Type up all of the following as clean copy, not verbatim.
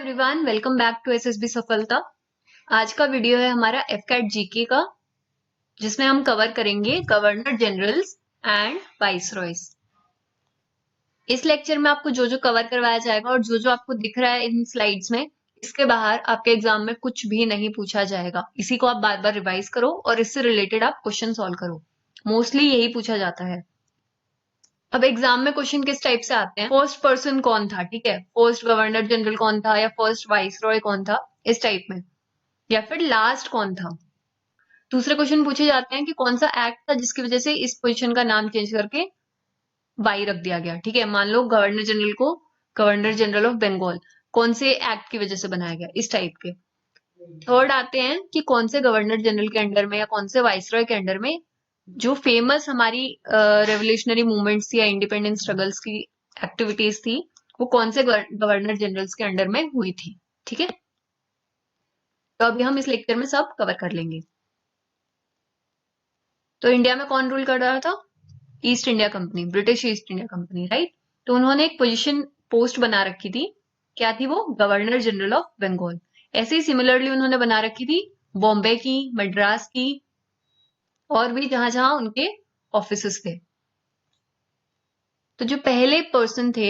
Everyone, welcome back to SSB Safalta. आज का video है हमारा एफकैट जीके का, जिसमें हम कवर करेंगे गवर्नर जनरल्स एंड वाइसरॉयस। इस लेक्चर में आपको जो जो कवर करवाया जाएगा और जो जो आपको दिख रहा है इन स्लाइड्स में, इसके बाहर आपके एग्जाम में कुछ भी नहीं पूछा जाएगा। इसी को आप बार बार रिवाइज करो और इससे रिलेटेड आप क्वेश्चन सॉल्व करो। मोस्टली यही पूछा जाता है। अब एग्जाम में क्वेश्चन किस टाइप से आते हैं, फर्स्ट पर्सन कौन था, ठीक है, फर्स्ट गवर्नर जनरल कौन था या फर्स्ट वाइसरॉय कौन था, इस टाइप में, या फिर लास्ट कौन था। दूसरे क्वेश्चन पूछे जाते हैं कि कौन सा एक्ट था जिसकी वजह से इस पोजीशन का नाम चेंज करके वाई रख दिया गया। ठीक है, मान लो गवर्नर जनरल को गवर्नर जनरल ऑफ बंगाल कौन से एक्ट की वजह से बनाया गया, इस टाइप के। थर्ड आते हैं कि कौन से गवर्नर जनरल के अंडर में या कौन से वाइसरॉय के अंडर में जो फेमस हमारी रेवोल्यूशनरी मूवमेंट्स थी या इंडिपेंडेंस स्ट्रगल्स की एक्टिविटीज थी, वो कौन से गवर्नर जनरल्स के अंडर में हुई थी। ठीक है, तो अभी हम इस लेक्चर में सब कवर कर लेंगे। तो इंडिया में कौन रूल कर रहा था? East India company, British east India company, right. तो उन्होंने एक पोजीशन पोस्ट बना रखी थी, क्या थी वो? Governor general of Bengal. ऐसे ही सिमिलरली उन्होंने बना रखी थी बॉम्बे की, मद्रास की, और भी जहां जहां उनके ऑफिसेस थे। तो जो पहले पर्सन थे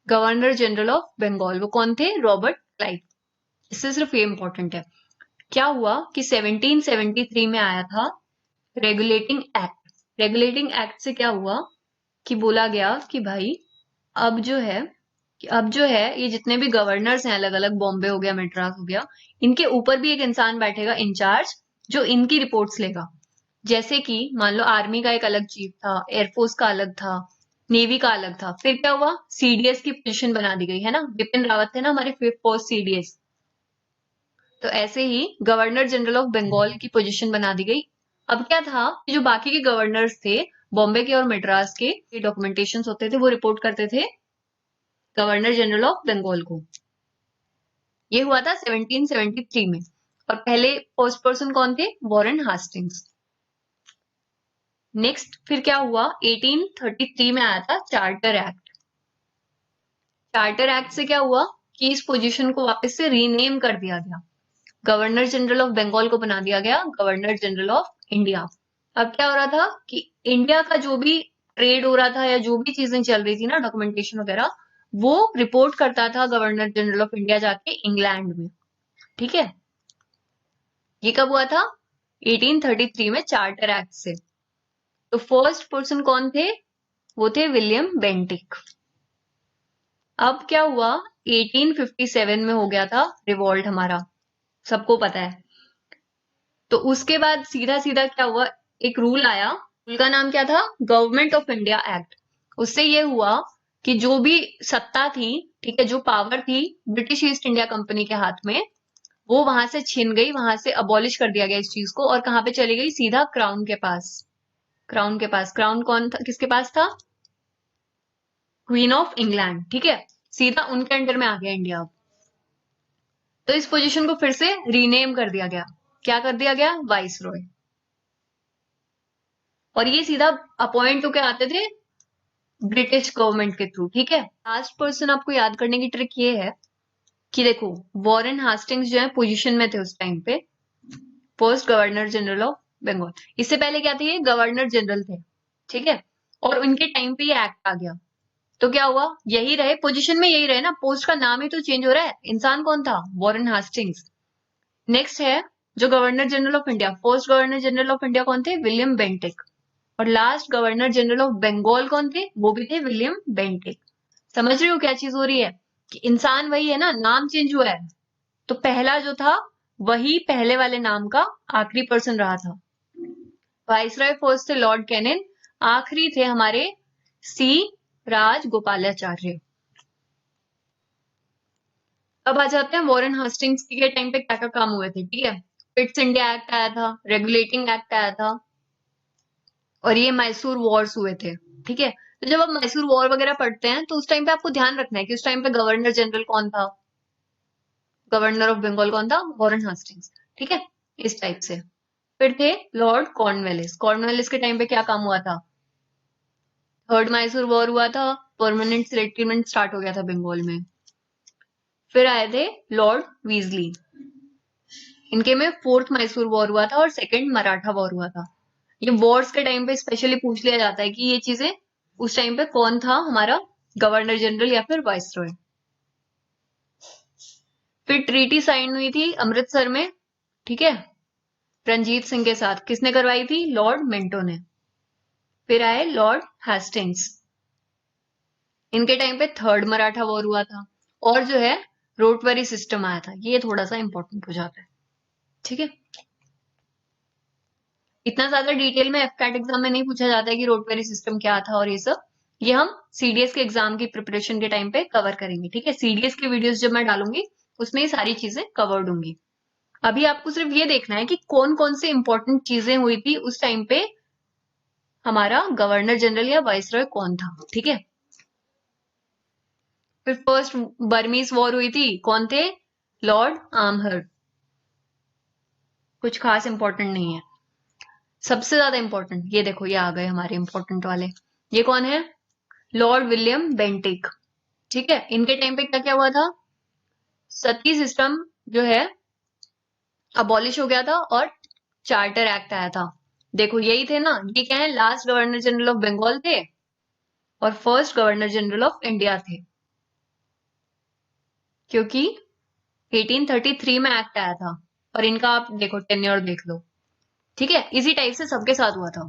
गवर्नर जनरल ऑफ बंगाल, वो कौन थे? Robert Clive. इससे सिर्फ ये इंपॉर्टेंट है, क्या हुआ कि 1773 में आया था रेगुलेटिंग एक्ट। रेगुलेटिंग एक्ट से क्या हुआ कि बोला गया कि भाई अब जो है ये जितने भी गवर्नर्स हैं, अलग अलग, बॉम्बे हो गया, मद्रास हो गया, इनके ऊपर भी एक इंसान बैठेगा इंचार्ज, जो इनकी रिपोर्ट्स लेगा। जैसे कि मान लो आर्मी का एक अलग चीफ था, एयरफोर्स का अलग था, नेवी का अलग था। फिर क्या हुआ? सीडीएस की पोजीशन बना दी गई, है ना। बिपिन रावत थे ना हमारे फिफ्थ पोस्ट सीडीएस। तो ऐसे ही गवर्नर जनरल ऑफ बंगाल की पोजीशन बना दी गई। अब क्या था कि जो बाकी के गवर्नर्स थे बॉम्बे के और मद्रास के डॉक्यूमेंटेशन होते थे, वो रिपोर्ट करते थे गवर्नर जनरल ऑफ बंगाल को। ये हुआ था 1773 में। और पहले फर्स्ट पर्सन कौन थे? Warren Hastings. नेक्स्ट फिर क्या हुआ? 1833 में आया था चार्टर एक्ट। चार्टर एक्ट से क्या हुआ कि इस पोजीशन को वापस से रीनेम कर दिया गया, गवर्नर जनरल ऑफ बंगाल को बना दिया गया गवर्नर जनरल ऑफ इंडिया। अब क्या हो रहा था कि इंडिया का जो भी ट्रेड हो रहा था या जो भी चीजें चल रही थी ना, डॉक्यूमेंटेशन वगैरह, वो रिपोर्ट करता था गवर्नर जनरल ऑफ इंडिया जाके इंग्लैंड में। ठीक है, ये कब हुआ था? 1833 में चार्टर एक्ट से। तो फर्स्ट पर्सन कौन थे? वो थे विलियम बेंटिक। अब क्या हुआ? 1857 में हो गया था रिवॉल्ट हमारा, सबको पता है। तो उसके बाद सीधा सीधा क्या हुआ? एक रूल आया, रूल का नाम क्या था? Government of India act. उससे ये हुआ कि जो भी सत्ता थी, ठीक है, जो पावर थी ब्रिटिश ईस्ट इंडिया कंपनी के हाथ में, वो वहां से छिन गई, वहां से अबॉलिश कर दिया गया इस चीज को, और कहाँ पे चली गई? सीधा क्राउन के पास। क्राउन के पास। क्राउन कौन था? किसके पास था? Queen of England. ठीक है, सीधा उनके अंडर में आ गया इंडिया अब। तो इस पोजीशन को फिर से रीनेम कर दिया गया। क्या कर दिया गया? वाइसरॉय। और ये सीधा अपॉइंट होके आते थे ब्रिटिश गवर्नमेंट के थ्रू। ठीक है, लास्ट पर्सन आपको याद करने की ट्रिक ये है कि देखो, वॉरेन हास्टिंग्स जो है पोजीशन में थे उस टाइम पे, first governor general of Bengal. इससे पहले क्या थे? ये गवर्नर जनरल थे। ठीक है, और उनके टाइम पे ये एक्ट आ गया। तो क्या हुआ? यही रहे पोजीशन में, यही रहे ना, पोस्ट का नाम ही तो चेंज हो रहा है। इंसान कौन था? Warren Hastings. नेक्स्ट है जो governor general of India, first governor general of India कौन थे? William Bentinck. और last governor general of Bengal कौन थे? वो भी थे विलियम बेंटिक। समझ रहे हो क्या चीज हो रही है? कि इंसान वही है ना, नाम चेंज हुआ है। तो पहला जो था वही पहले वाले नाम का आखिरी पर्सन रहा था। वाइसरॉय फर्स्ट थे लॉर्ड कैनिन, आखिरी थे हमारे सी राज गोपालाचार्य। अब आ जाते हैं वॉरेन हास्टिंग्स के टाइम पे क्या क्या काम हुए थे। ठीक है, पिट्स इंडिया एक्ट आया था, रेगुलेटिंग एक्ट आया था, और ये मैसूर वॉर्स हुए थे। ठीक है, तो जब आप मैसूर वॉर वगैरह पढ़ते हैं तो उस टाइम पे आपको ध्यान रखना है कि उस टाइम पे गवर्नर जनरल कौन था? गवर्नर ऑफ बंगाल कौन था? Warren Hastings. ठीक है, इस टाइप से। फिर थे लॉर्ड कॉर्नवेलिस। कॉर्नवेलिस के टाइम पे क्या काम हुआ था? थर्ड मैसूर वॉर हुआ था, परमानेंट सेटलमेंट स्टार्ट हो गया था बंगाल में। फिर आए थे लॉर्ड वीजली, इनके में फोर्थ मैसूर वॉर हुआ था और सेकंड मराठा वॉर हुआ था। ये वॉर्स के टाइम पे स्पेशली पूछ लिया जाता है कि ये चीजें उस टाइम पे कौन था हमारा गवर्नर जनरल या फिर वाइसरॉय। फिर ट्रीटी साइन हुई थी अमृतसर में, ठीक है, रंजीत सिंह के साथ। किसने करवाई थी? लॉर्ड मिंटो ने। फिर आए लॉर्ड हेस्टिंग्स, इनके टाइम पे थर्ड मराठा वॉर हुआ था। और जो है रोटवरी सिस्टम आया था, ये थोड़ा सा इंपॉर्टेंट हो जाता है, ठीक है। इतना ज्यादा डिटेल में एफकैट एग्जाम में नहीं पूछा जाता है कि रोटवरी सिस्टम क्या था और ये सब, ये हम सीडीएस के एग्जाम की प्रिपरेशन के टाइम पे कवर करेंगे, ठीक है। सीडीएस की वीडियोस जब मैं डालूंगी उसमें ये सारी चीजें कवर्ड होंगी। अभी आपको सिर्फ ये देखना है कि कौन कौन सी इंपॉर्टेंट चीजें हुई थी उस टाइम पे, हमारा गवर्नर जनरल या वाइसरॉय कौन था, ठीक है। फिर फर्स्ट बर्मीज वॉर हुई थी, कौन थे? लॉर्ड आर्महर्ट। कुछ खास इंपॉर्टेंट नहीं है। सबसे ज्यादा इंपॉर्टेंट ये देखो, ये आ गए हमारे इंपॉर्टेंट वाले। ये कौन है? लॉर्ड विलियम बेंटिक, ठीक है। इनके टाइम पे क्या क्या हुआ था? सती सिस्टम जो है अबॉलिश हो गया था और चार्टर एक्ट आया था। देखो यही थे ना, ये क्या है, last governor general of Bengal थे और first governor general of India थे, क्योंकि 1833 में एक्ट आया था। और इनका आप देखो टेन्योर देख लो, ठीक है। इसी टाइप से सबके साथ हुआ था।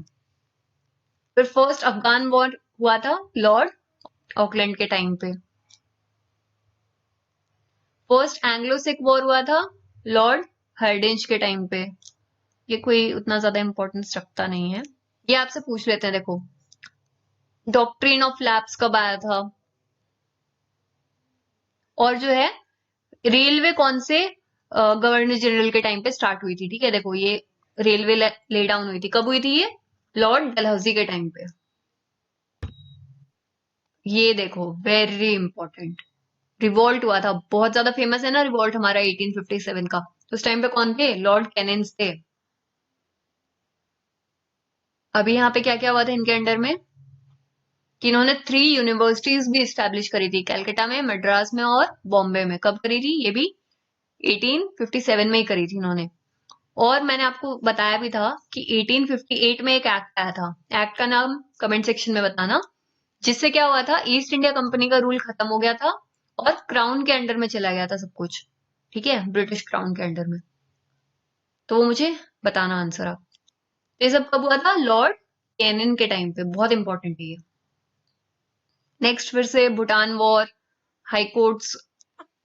फिर फर्स्ट अफगान वॉर हुआ था लॉर्ड ऑकलैंड के टाइम पे। फर्स्ट एंग्लो सिख वॉर हुआ था लॉर्ड हर्डिंज के टाइम पे। ये कोई उतना ज्यादा इंपॉर्टेंस रखता नहीं है, ये आपसे पूछ लेते हैं। देखो डॉक्ट्रिन ऑफ लैप्स कब आया था, और जो है रेलवे कौन से गवर्नर जनरल के टाइम पे स्टार्ट हुई थी, ठीक है। देखो ये रेलवे ले डाउन हुई थी, कब हुई थी? ये लॉर्ड डलहौजी के टाइम पे। ये देखो वेरी इंपॉर्टेंट, रिवॉल्ट हुआ था, बहुत ज्यादा फेमस है ना रिवॉल्ट हमारा 1857 का। तो उस टाइम पे कौन थे? लॉर्ड कैनिंस थे। अभी यहाँ पे क्या क्या हुआ था इनके अंडर में, कि इन्होंने 3 यूनिवर्सिटीज भी स्टैब्लिश करी थी, कलकत्ता में, मद्रास में और बॉम्बे में। कब करी थी? ये भी 1857 में ही करी थी इन्होंने। और मैंने आपको बताया भी था कि 1858 में एक एक्ट आया था, एक्ट का नाम कमेंट सेक्शन में बताना, जिससे क्या हुआ था, ईस्ट इंडिया कंपनी का रूल खत्म हो गया था और क्राउन के अंडर में चला गया था सब कुछ, ठीक है, ब्रिटिश क्राउन के अंडर में। तो वो मुझे बताना आंसर आप। ये सब कब हुआ था? लॉर्ड कैनिन के टाइम पे, बहुत इंपॉर्टेंट है ये। नेक्स्ट फिर से Bhutan war, high courts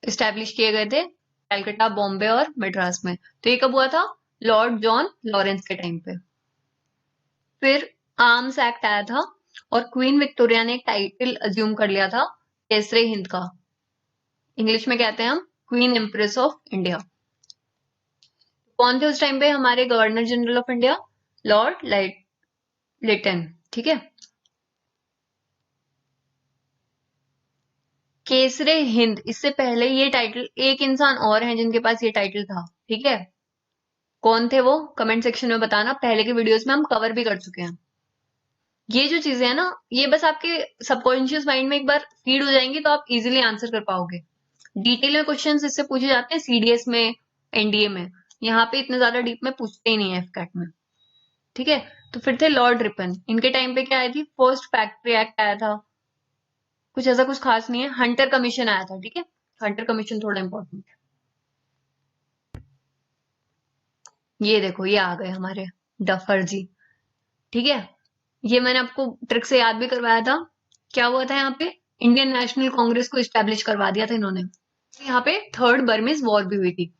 establish किए गए थे कलकत्ता, बॉम्बे और मद्रास में। तो ये कब हुआ था? लॉर्ड जॉन लॉरेंस के टाइम पे। फिर आर्म्स एक्ट आया था और क्वीन विक्टोरिया ने एक टाइटल अज्यूम कर लिया था केसरे हिंद का। इंग्लिश में कहते हैं हम क्वीन एम्प्रेस ऑफ इंडिया। कौन थे उस टाइम पे हमारे governor general of India? Lord Lytton, ठीक है। केसरे हिंद, इससे पहले ये टाइटल एक इंसान और है जिनके पास ये टाइटल था, ठीक है। कौन थे वो? कमेंट सेक्शन में बताना, पहले के वीडियोस में हम कवर भी कर चुके हैं। ये जो चीजें है ना, ये बस आपके सबकॉन्शियस माइंड में एक बार फीड हो जाएंगी तो आप इजीली आंसर कर पाओगे। डिटेल में क्वेश्चंस इससे पूछे जाते हैं सीडीएस में, एनडीए में। यहाँ पे इतने ज्यादा डीप में पूछते ही नहीं है एफकैट में, ठीक है। तो फिर थे लॉर्ड रिपन, इनके टाइम पे क्या आई थी? फर्स्ट फैक्ट्री एक्ट आया था। कुछ ऐसा कुछ खास नहीं है। हंटर कमीशन आया था, ठीक है। हंटर कमीशन थोड़ा इंपॉर्टेंट है। ये देखो ये आ गए हमारे डफर जी, ठीक है। ये मैंने आपको ट्रिक से याद भी करवाया था। क्या हुआ था यहाँ पे? इंडियन नेशनल कांग्रेस को इस्टेब्लिश करवा दिया था इन्होंने। यहाँ पे थर्ड बर्मिज वॉर भी हुई थी।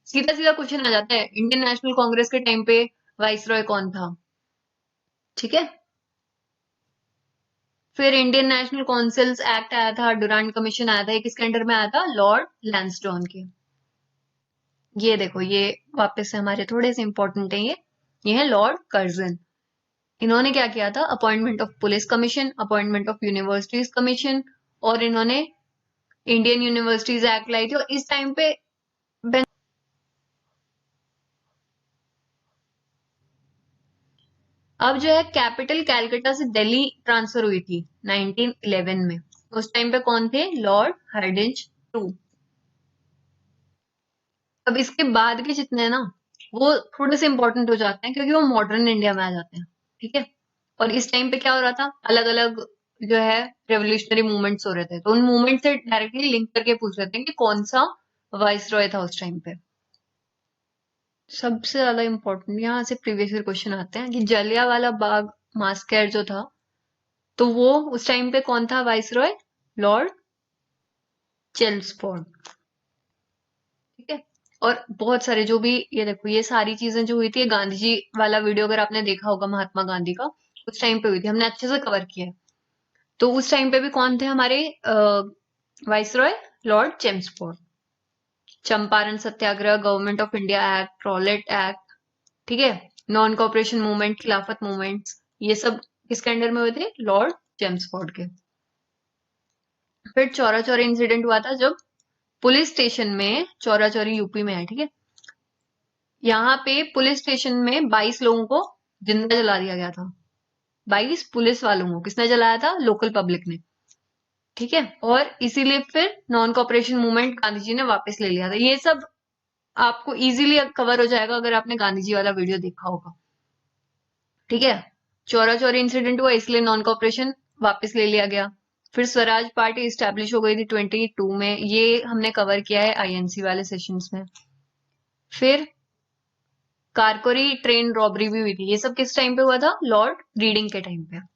सीधा सीधा क्वेश्चन आ जाता है, इंडियन नेशनल कांग्रेस के टाइम पे वाइसरॉय कौन था, ठीक है। फिर इंडियन नेशनल काउंसिल्स एक्ट आया था, डुरांट कमीशन आया था, ये किसके अंडर में आया था? लॉर्ड लैंसडॉन के। ये देखो ये वापस से हमारे थोड़े से इंपॉर्टेंट है ये है लॉर्ड कर्जन। इन्होंने क्या किया था? Appointment of police commission, appointment of universities commission, और इन्होंने इंडियन यूनिवर्सिटीज एक्ट लाई थी। और इस टाइम पे अब जो है कैपिटल कैलकाटा से दिल्ली ट्रांसफर हुई थी 1911 में। उस टाइम पे कौन थे? Lord Hardinge two. अब इसके बाद के जितने हैं ना, वो थोड़े से इंपॉर्टेंट हो जाते हैं क्योंकि वो मॉडर्न इंडिया में आ जाते हैं। ठीक है, और इस टाइम पे क्या हो रहा था, अलग अलग जो है रेवोल्यूशनरी मूवमेंट्स हो रहे थे, तो उन मूवमेंट से डायरेक्टली लिंक करके पूछ रहे थे कि कौन सा वाइस रॉय था उस टाइम पे। सबसे ज्यादा इंपॉर्टेंट यहाँ से प्रीवियस ईयर क्वेश्चन आते हैं कि जलियांवाला बाग मास्कर जो था, तो वो उस टाइम पे कौन था वाइस रॉय? Lord Chelmsford. ठीक है, और बहुत सारे जो भी, ये देखो ये सारी चीजें जो हुई थी, गांधी जी वाला वीडियो अगर आपने देखा होगा महात्मा गांधी का, उस टाइम पे हुई थी, हमने अच्छे से कवर किया है। तो उस टाइम पे भी कौन थे हमारे vice Roy? Lord Chelmsford. Champaran Satyagraha, government of India act, Rowlatt act, ठीक है, नॉन कॉपरेशन मूवमेंट, खिलाफत मूवमेंट्स, ये सब किसके अंडर में हुए थे? लॉर्ड चेम्सफोर्ड के। फिर चौरा चौरी इंसिडेंट हुआ था जब पुलिस स्टेशन में, चौरा चौरी यूपी में है, ठीक है, यहाँ पे पुलिस स्टेशन में 22 लोगों को जिंदा जला दिया गया था। 22 पुलिस वालों को किसने जलाया था? लोकल पब्लिक ने। ठीक है, और इसीलिए फिर non cooperation movement Gandhi ji ने वापस ले लिया था। ये सब आपको इजीली कवर हो जाएगा अगर आपने गांधी जी वाला वीडियो देखा होगा। ठीक है, चौरा चौरी इंसिडेंट हुआ इसलिए नॉन कॉपरेशन वापस ले लिया गया। फिर स्वराज पार्टी स्टैब्लिश हो गई थी 22 में, ये हमने कवर किया है आईएनसी वाले सेशंस में। फिर कारकोरी ट्रेन रॉबरी भी हुई थी, ये सब किस टाइम पे हुआ था? लॉर्ड रीडिंग के टाइम पे।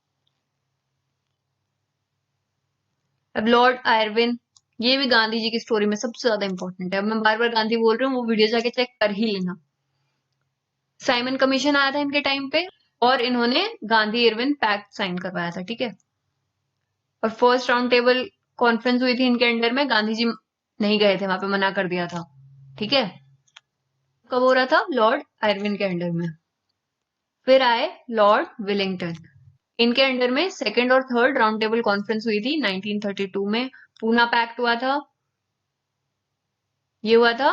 अब लॉर्ड आयरविन, ये भी गांधी जी की स्टोरी में सबसे ज्यादा इंपॉर्टेंट है। अब मैं बार बार गांधी बोल रही हूँ, वो वीडियो जाके चेक कर ही लेना। साइमन कमीशन आया था इनके टाइम पे और इन्होंने गांधी इरविन पैक्ट साइन करवाया था। ठीक है, और फर्स्ट राउंड टेबल कॉन्फ्रेंस हुई थी इनके अंडर में, गांधी जी नहीं गए थे वहां पे, मना कर दिया था। ठीक है, कब हो रहा था? लॉर्ड आयरविन के अंडर में। फिर आए लॉर्ड विलिंगटन, इनके अंडर में सेकेंड और थर्ड राउंड टेबल कॉन्फ्रेंस हुई थी 1932 में। पूना पैक्ट हुआ था, ये हुआ था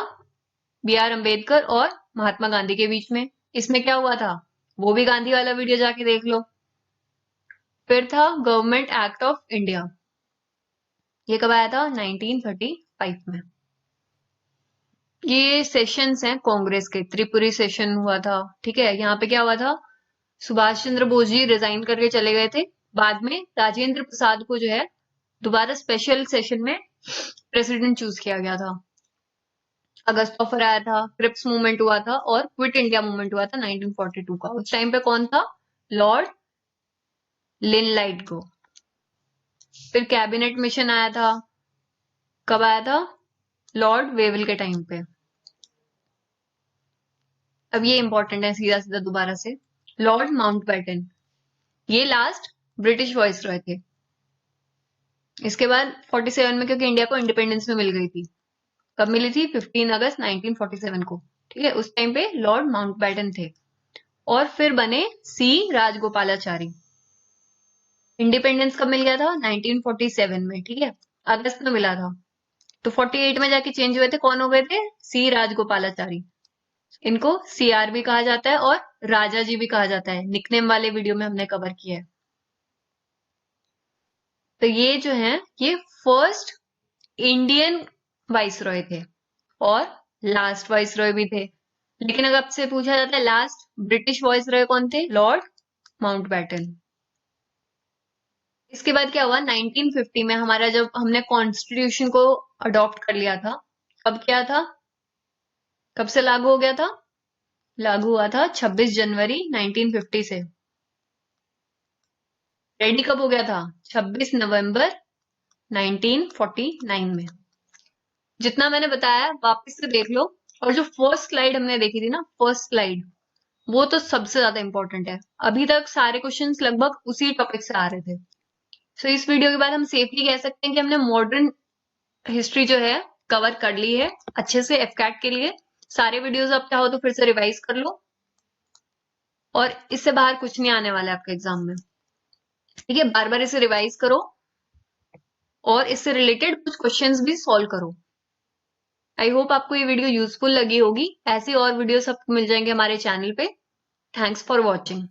बी आर अम्बेडकर और महात्मा गांधी के बीच में। इसमें क्या हुआ था? वो भी गांधी वाला वीडियो जाके देख लो। फिर था गवर्नमेंट एक्ट ऑफ इंडिया, ये कब आया था? 1935 में। ये सेशंस हैं कांग्रेस के, त्रिपुरी सेशन हुआ था। ठीक है, यहाँ पे क्या हुआ था? सुभाष चंद्र बोस जी रिजाइन करके चले गए थे, बाद में राजेंद्र प्रसाद को जो है दोबारा स्पेशल सेशन में प्रेसिडेंट चूज किया गया था। अगस्त ऑफर आया था, क्रिप्स मूवमेंट हुआ था और क्विट इंडिया मूवमेंट हुआ था 1942 का। उस टाइम पे कौन था? लॉर्ड लिनलाइट को। फिर कैबिनेट मिशन आया था, कब आया था? लॉर्ड वेवल के टाइम पे। अब ये इंपॉर्टेंट है, सीधा सीधा दोबारा से। लॉर्ड माउंटबेटन, ये लास्ट ब्रिटिश वॉइस रॉय थे। इसके बाद 47 में, क्योंकि इंडिया को इंडिपेंडेंस में मिल गई थी, कब मिली थी? 15 अगस्त 1947 को। ठीक है, उस टाइम पे लॉर्ड माउंटबेटन थे। और फिर बने सी राजगोपालाचारी। इंडिपेंडेंस कब मिल गया था? 1947 में। ठीक है, अगस्त में मिला था, तो 48 में जाके चेंज हुए थे। कौन हो गए थे? सी राजगोपालाचारी। इनको सीआर भी कहा जाता है और राजा जी भी कहा जाता है, निकनेम वाले वीडियो में हमने कवर किया है। तो ये जो है, ये फर्स्ट इंडियन वाइसरॉय थे और लास्ट वाइसरॉय भी थे। लेकिन अगर आपसे पूछा जाता है लास्ट ब्रिटिश वाइसरॉय कौन थे? Lord Mountbatten. इसके बाद क्या हुआ? 1950 में हमारा, जब हमने कॉन्स्टिट्यूशन को अडॉप्ट कर लिया था, कब क्या था, कब से लागू हो गया था? लागू हुआ था 26 जनवरी 1950 से। रेडी कब हो गया था? 26 नवंबर 1949 में। जितना मैंने बताया वापस से देख लो। और जो फर्स्ट स्लाइड हमने देखी थी ना, फर्स्ट स्लाइड, वो तो सबसे ज्यादा इंपॉर्टेंट है। अभी तक सारे क्वेश्चंस लगभग उसी टॉपिक से आ रहे थे। सो इस वीडियो के बाद हम सेफली कह सकते हैं कि हमने मॉडर्न हिस्ट्री जो है कवर कर ली है अच्छे से एफकैट के लिए। सारे वीडियोस आप चाहो तो फिर से रिवाइज कर लो, और इससे बाहर कुछ नहीं आने वाला है आपके एग्जाम में। ठीक है, बार बार इसे रिवाइज करो और इससे रिलेटेड कुछ क्वेश्चंस भी सॉल्व करो। आई होप आपको ये वीडियो यूजफुल लगी होगी। ऐसी और वीडियोस आपको मिल जाएंगे हमारे चैनल पे। Thanks for watching.